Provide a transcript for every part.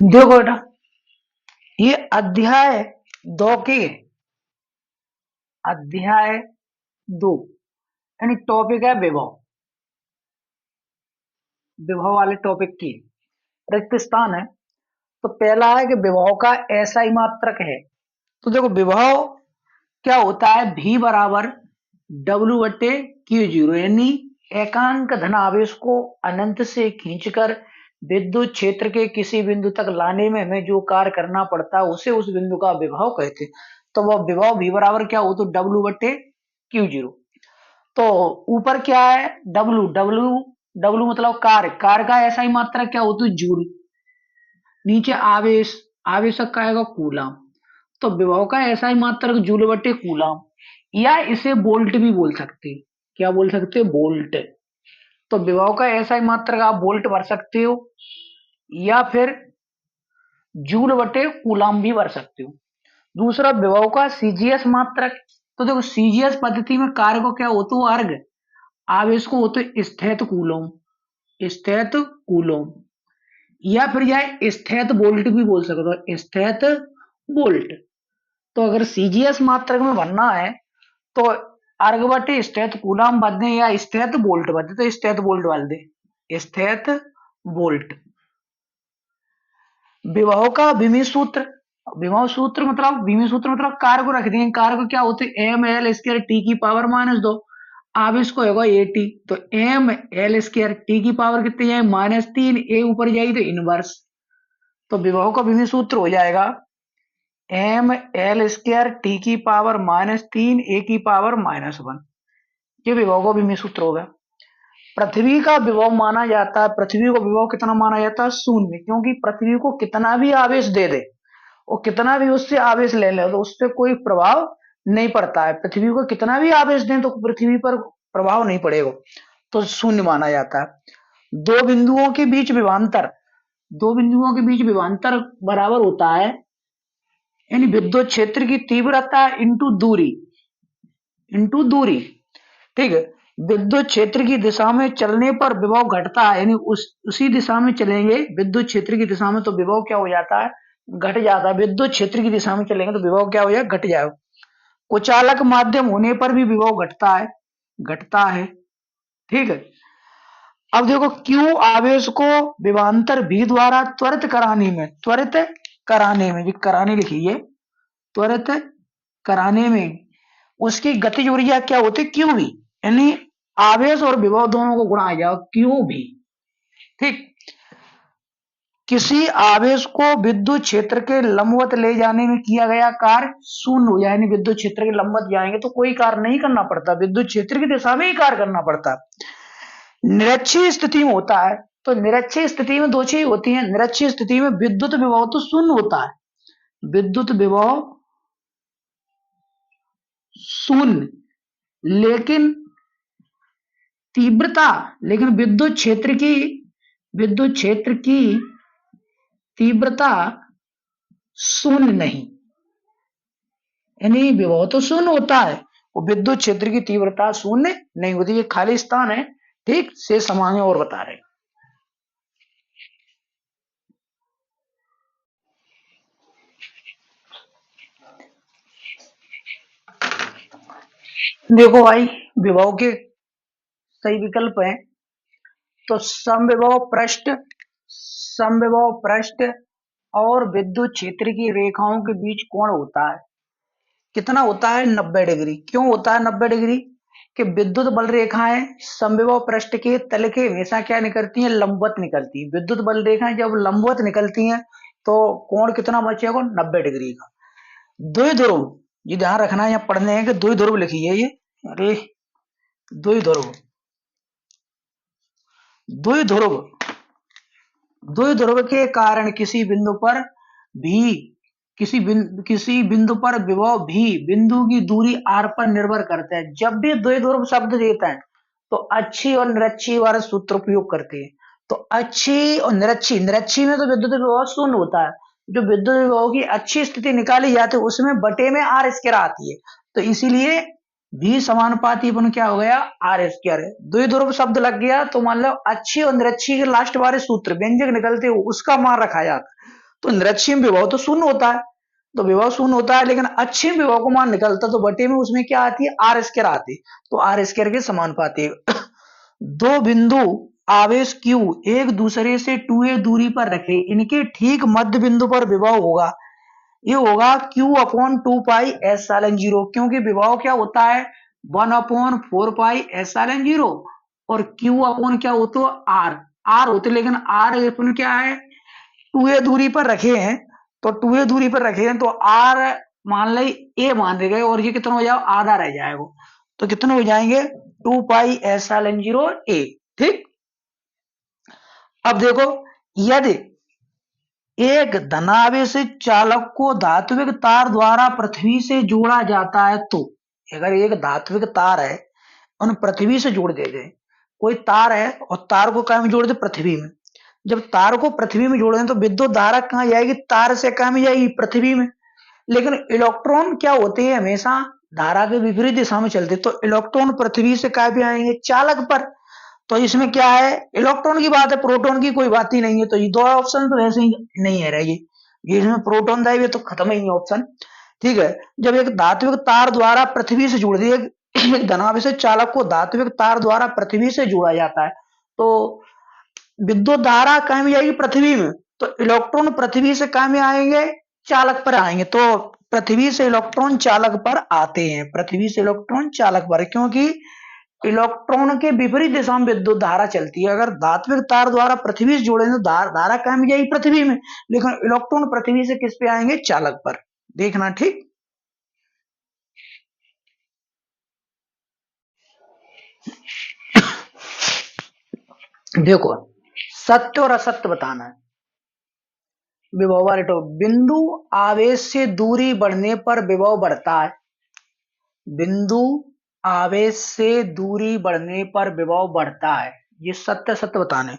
देखो बेटा, ये अध्याय 2 के अध्याय 2 यानी टॉपिक है विभव। विभव वाले टॉपिक की रिक्त स्थान है। तो पहला है कि विभव का ऐसा ही मात्रक है। तो देखो, विभव क्या होता है? V बराबर W बटे क्यू जीरो, यानी एकांक धनावेश को अनंत से खींचकर विद्युत क्षेत्र के किसी बिंदु तक लाने में हमें जो कार्य करना पड़ता है उसे उस बिंदु का विभव कहते हैं। तो वह विभव V बराबर क्या हो? तो W बटे क्यू जीरो। तो ऊपर क्या है? W W W मतलब कार्य, कार्य का ऐसा ही मात्रा क्या हो? तो जूल। नीचे आवेश, आवेशक का आएगा कूलम। तो विभव का ऐसा ही मात्रक जूल बटे कूलम, या इसे वोल्ट भी बोल सकते हैं। क्या बोल सकते हैं? वोल्ट। तो विभव का ऐसा ही मात्रक आप वोल्ट भर सकते हो, या फिर जूल बटे कूलम भी भर सकते हो। दूसरा, विभव का सीजीएस मात्रक। तो देखो, सीजीएस पद्धति में कार्य को क्या होता है? अर्घ। आवेश को होते स्थैत कूलम, स्थैत कूलम, या फिर यह स्थैत वोल्ट भी बोल सकते हो, स्थैत वोल्ट। तो अगर सीजीएस मात्रक में भरना है तो अर्ग बटे स्थैत कूलम भर दें या स्थैत वोल्ट भर दे, तो स्थैत वोल्ट डाल दे, स्थैत वोल्ट। विभव का विमी सूत्र। विभव सूत्र मतलब, विमी सूत्र मतलब कार्य को रख देंगे। कार्य को क्या होते? एम एल स्क्वायर टी की पावर -2। आवेश को होगा ए टी, तो एम एल स्क्वायर टी की पावर कितनी है? -3। ए ऊपर जाएगी तो इनवर्स। तो विभव का विमी सूत्र हो जाएगा एम एल स्क्वायर टी की पावर -3 ए की पावर -1। ये विभव का विमी सूत्र होगा। पृथ्वी का विभव माना जाता है, पृथ्वी को विभव कितना माना जाता है? 0। क्योंकि पृथ्वी को कितना भी आवेश दे दे और कितना भी उससे आवेश ले ले तो उससे कोई प्रभाव नहीं पड़ता है। पृथ्वी को कितना भी आवेश दें तो पृथ्वी पर प्रभाव नहीं पड़ेगा, तो 0 माना जाता है। दो बिंदुओं के बीच विभवांतर, दो बिंदुओं के बीच विभवांतर बराबर होता है, यानी विद्युत क्षेत्र की तीव्रता इंटू दूरी, इंटू दूरी। ठीक है। विद्युत क्षेत्र की दिशा में चलने पर विभव घटता है, यानी उसी दिशा में चलेंगे विद्युत क्षेत्र की दिशा में तो विभव क्या हो जाता है? घट जाता है। विद्युत क्षेत्र की दिशा में चलेंगे तो विभव क्या हो जाएगा? घट जाएगा। कुचालक माध्यम होने पर भी विभव घटता है, घटता है। ठीक है। अब देखो, क्यू आवेश को विभवांतर भी द्वारा त्वरित कराने में, त्वरित कराने में, कराने लिखिए, त्वरित कराने में उसकी गतिज ऊर्जा क्या होती है? क्यू भी, यानी आवेश और विभव दोनों को गुणा आ जाओ, क्यू भी। ठीक। किसी आवेश को विद्युत क्षेत्र के लंबवत ले जाने में किया गया कार्य 0 हो जाए, यानी विद्युत क्षेत्र के लंबवत जाएंगे तो कोई कार्य नहीं करना पड़ता, विद्युत क्षेत्र की दिशा में ही कार्य करना पड़ता। निरक्षीय स्थिति में होता है। तो निरक्षीय स्थिति में दो चीज होती है। निरक्षीय स्थिति में विद्युत विभव तो 0 होता है, विद्युत विभव 0, लेकिन तीव्रता, लेकिन विद्युत क्षेत्र की तीव्रता 0 नहीं, यानी विभव तो 0 होता है और विद्युत क्षेत्र की तीव्रता 0 नहीं होती। ये खाली स्थान है। ठीक से समान और बता रहे। देखो भाई, विभव के सही विकल्प हैं। तो समविभव पृष्ठ, समविभव पृष्ठ और विद्युत क्षेत्र की रेखाओं के बीच कोण होता है कितना? होता है 90 डिग्री। क्यों होता है 90 डिग्री? कि विद्युत बल रेखाएं समविभव पृष्ठ के तल के हमेशा क्या निकलती हैं? लंबवत निकलती हैं। विद्युत बल रेखाएं जब लंबवत निकलती हैं तो कोण कितना बचेगा? 90 डिग्री का। द्विध्रुव, ये ध्यान रखना है, यहाँ पढ़ने हैं कि द्विध्रुव लिखिए ये। अरे, द्विध्रुव, द्विध्रुव, द्विध्रुव के कारण किसी बिंदु पर भी, किसी बिंदु पर विभव भी बिंदु की दूरी r पर निर्भर करता है। जब भी द्विध्रुव शब्द देता है तो अच्छी और निरक्षी वाला सूत्र उपयोग करते हैं। तो अच्छी और निरक्षी, निरक्षी में तो विद्युत विभव 0 होता है। जो विद्युत विभव की अच्छी स्थिति निकाली जाती है उसमें बटे में r स्क्वायर आती है, तो इसीलिए भी समानुपाती बन क्या हो गया? आर स्क्वायर है। द्विध्रुव शब्द लग गया तो मान लो अच्छी और निरक्षी के लास्ट वाले सूत्र व्यंजक निकलते हो उसका मान रखा जाता है। तो निरक्षीम विभव तो शून्य होता है, तो विभव शून्य होता है, लेकिन अक्षीम विभव को मान निकलता तो बटे में उसमें क्या आती है, आर स्क्वायर आती, तो आर स्क्वायर के समानुपाती है। दो बिंदु आवेश Q एक दूसरे से 2a दूरी पर रखे, इनके ठीक मध्य बिंदु पर विभव होगा, ये होगा Q अपॉन 2 पाई एस सालन 0, क्योंकि विभव क्या होता है 1 अपॉन 4 पाई एस सालन 0, और Q अपॉन क्या होता है आर होते, लेकिन आर अपन क्या है 2a दूरी पर रखे हैं, तो 2a दूरी पर रखे हैं तो आर मान ले a मान ले गए, और ये कितना हो जाएगा आधा रह जाएगा, तो कितने हो जाएंगे 2 पाई एस सालन 0 a। ठीक, अब देखो यदि एक धनावेशित चालक को धात्विक तार द्वारा पृथ्वी से जोड़ा जाता है, तो अगर एक धात्विक तार है उन पृथ्वी से जोड़ दे गए, कोई तार है और तार को कहाँ में जोड़ दे पृथ्वी में, जब तार को पृथ्वी में जोड़ दें तो विद्युत धारा कहाँ जाएगी, तार से कहाँ में जाएगी पृथ्वी में, लेकिन इलेक्ट्रॉन क्या होते हैं हमेशा धारा के विपरीत दिशा में चलते, तो इलेक्ट्रॉन पृथ्वी से कहाँ पे आएंगे चालक पर, तो इसमें क्या है इलेक्ट्रॉन की बात है, प्रोटॉन की कोई बात ही नहीं है, तो ये दो ऑप्शन तो वैसे ही नहीं है रहेगी, ये इसमें प्रोटॉन दाई तो खत्म ही नहीं ऑप्शन। ठीक है, जब एक धात्विक तार द्वारा पृथ्वी से जोड़ दिए, एक धनावेशित चालक को धात्विक तार द्वारा पृथ्वी से जोड़ा जाता है, तो विद्युत धारा कहाँ में जाएगी पृथ्वी में, तो इलेक्ट्रॉन पृथ्वी से कहाँ में आएंगे चालक पर आएंगे, तो पृथ्वी से इलेक्ट्रॉन चालक पर आते हैं, पृथ्वी से इलेक्ट्रॉन चालक पर, क्योंकि इलेक्ट्रॉन के विपरीत दिशा में विद्युत धारा चलती है, अगर धात्विक तार द्वारा पृथ्वी से जोड़े तो धारा कहाँ में जाएगी पृथ्वी में, लेकिन इलेक्ट्रॉन पृथ्वी से किस पे आएंगे चालक पर, देखना। ठीक, देखो सत्य और असत्य बताना है। विभव बिंदु आवेश से दूरी बढ़ने पर विभव बढ़ता है, बिंदु आवेश से दूरी बढ़ने पर विभव बढ़ता है, ये सत्य सत्य बताने।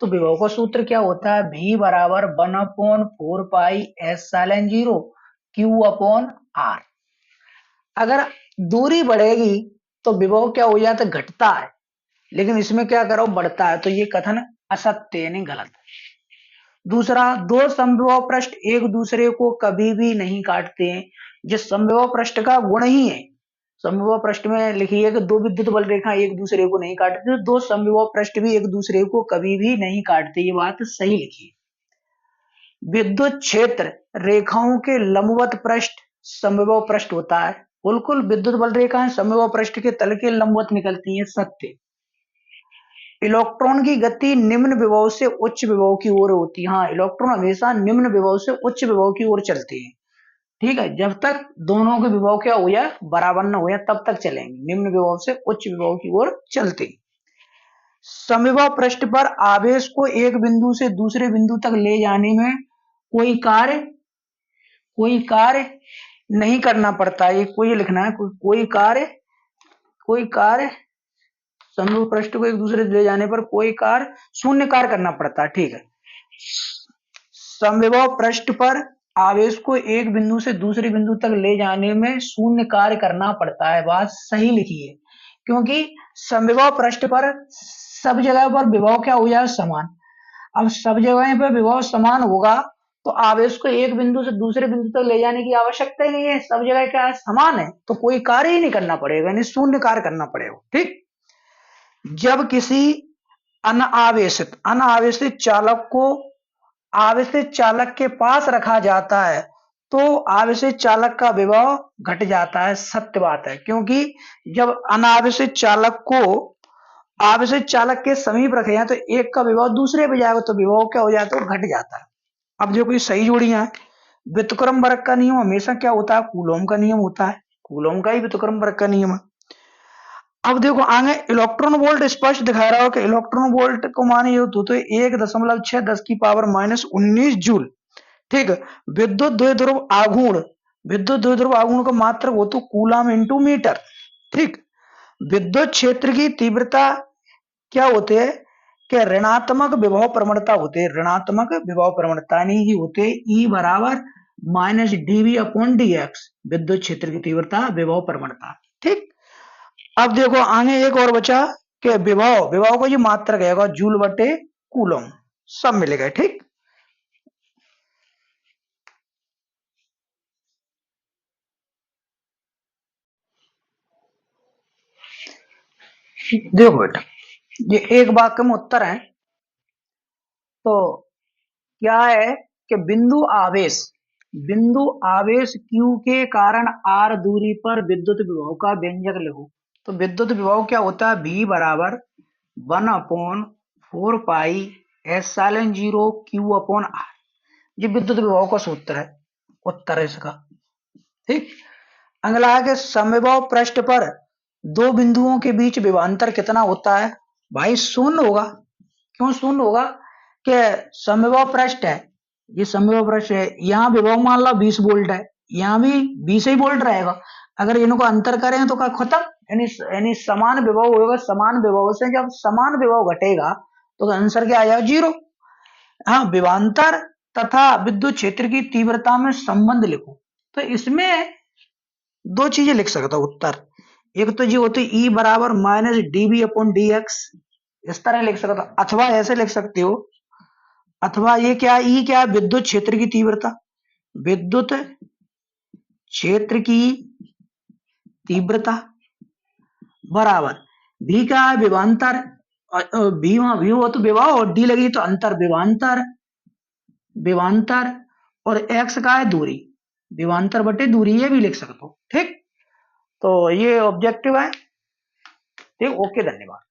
तो विभव का सूत्र क्या होता है, V बराबर 1 upon 4 pi s sine 0 Q upon r. अगर दूरी बढ़ेगी तो विभव क्या हो जाता है घटता है, लेकिन इसमें क्या करो बढ़ता है, तो ये कथन असत्य यानी गलत। दूसरा, दो समविभव पृष्ठ एक दूसरे को कभी भी नहीं काटते हैं, जिस समविभव पृष्ठ का गुण ही है, समविभव पृष्ठ में लिखिए कि दो विद्युत बल रेखा एक दूसरे को नहीं काटते, दो समविभव पृष्ठ भी एक दूसरे को कभी भी नहीं काटते, ये बात सही लिखिए। विद्युत क्षेत्र रेखाओं के लंबवत पृष्ठ समविभव पृष्ठ होता है, बिल्कुल विद्युत बल रेखाएं समविभव पृष्ठ के तल के लंबवत निकलती हैं, सत्य। इलेक्ट्रॉन की गति निम्न विभव से उच्च विभव की ओर होती है, हाँ इलेक्ट्रॉन हमेशा निम्न विभव से उच्च विभव की ओर चलते हैं। ठीक है, जब तक दोनों के विभव क्या हो जाए बराबर न हो जाए तब तक चलेंगे, निम्न विभव से उच्च विभव की ओर चलते। समविभव पृष्ठ पर आवेश को एक बिंदु से दूसरे बिंदु तक ले जाने में कोई कार्य नहीं करना पड़ता, ये कोई लिखना है, कोई कार्य समविभव पृष्ठ को एक दूसरे ले जाने पर कोई कार्य शून्य कार्य करना पड़ता है। ठीक है, समविभव पृष्ठ पर आवेश को एक बिंदु से दूसरे बिंदु तक ले जाने में शून्य कार्य करना पड़ता है, बात सही लिखी है, क्योंकि समविभव पृष्ठ पर सब जगह पर विभव क्या हो जाए समान। अब सब जगह पर विभव समान होगा तो आवेश को एक बिंदु से दूसरे बिंदु तक ले जाने की आवश्यकता ही नहीं है, सब जगह क्या है समान है, तो कोई कार्य ही नहीं करना पड़ेगा, यानी शून्य कार्य करना पड़ेगा। ठीक, जब किसी अनावेशित चालक को आवेशित चालक के पास रखा जाता है तो आवेशित चालक का विभव घट जाता है, सत्य बात है, क्योंकि जब अनावेशित चालक को आवेशित चालक के समीप रखे हैं तो एक का विभव दूसरे पे जाएगा, तो विभव क्या हो जाता है घट जाता है। अब जो कोई सही जोड़ियां है, व्युत्क्रम वर्ग का नियम हमेशा क्या होता है कूलोम का नियम होता है, कूलोम का ही व्युत्क्रम वर्ग का नियम है। अब देखो आगे इलेक्ट्रॉन वोल्ट स्पष्ट दिखा रहा हो कि इलेक्ट्रॉन वोल्ट को माने तो 1.6 10 की पावर -19 जूल। ठीक, विद्युत द्विध्रुव आघूर्ण का मात्रक हो तो कूलम इंटू मीटर। ठीक, विद्युत क्षेत्र की तीव्रता क्या होते है कि ऋणात्मक विभव प्रवणता होते हैं, ऋणात्मक विभव प्रवणता नहीं होते E बराबर -dV/dx, विद्युत क्षेत्र की तीव्रता विभव प्रवणता। ठीक, अब देखो आगे एक और बचा कि विभव को जो मात्रक है जूल बटे कूलम सब मिलेगा। ठीक, देखो बेटा, ये एक वाक्य में उत्तर है। तो क्या है कि बिंदु आवेश Q के कारण R दूरी पर विद्युत विभव का व्यंजक लिखो। तो विद्युत विभव क्या होता है? V बराबर 1/4 pi epsilon 0 Q upon R। ये विद्युत विभव का सूत्र है, उत्तर है इसका। ठीक। अगला है कि समविभव पृष्ठ पर दो बिंदुओं के बीच विभवांतर कितना होता है? भाई शून्य होगा। क्यों शून्य होगा? कि समविभव पृष्ठ है, ये समविभव पृष्ठ है, यहाँ विभव मान लो 20 वोल्ट है, यहाँ भी 20 ही वोल्ट रहेगा। अगर इनको अंतर करें तो क्या खत्म, यानी समान विभव होगा। समान विभव से जब समान विभव घटेगा तो आंसर क्या आ जाएगा? 0। हाँ, विभवांतर तथा विद्युत क्षेत्र की तीव्रता में संबंध लिखो। तो इसमें दो चीजें लिख सकता हूं उत्तर। एक तो जी होती E बराबर माइनस dB अपॉन dx, इस तरह लिख सकता, अथवा ऐसे लिख सकते हो, अथवा ये क्या E क्या है? विद्युत क्षेत्र की तीव्रता, विद्युत क्षेत्र की तीव्रता बराबर V क्या है? विभवांतर। V वहां V हो तो विभव और D लगी तो अंतर, विभवांतर। विभवांतर और x का है दूरी, विभवांतर बटे दूरी, ये भी लिख सकते हो। ठीक। तो ये ऑब्जेक्टिव है। ठीक, ओके, धन्यवाद।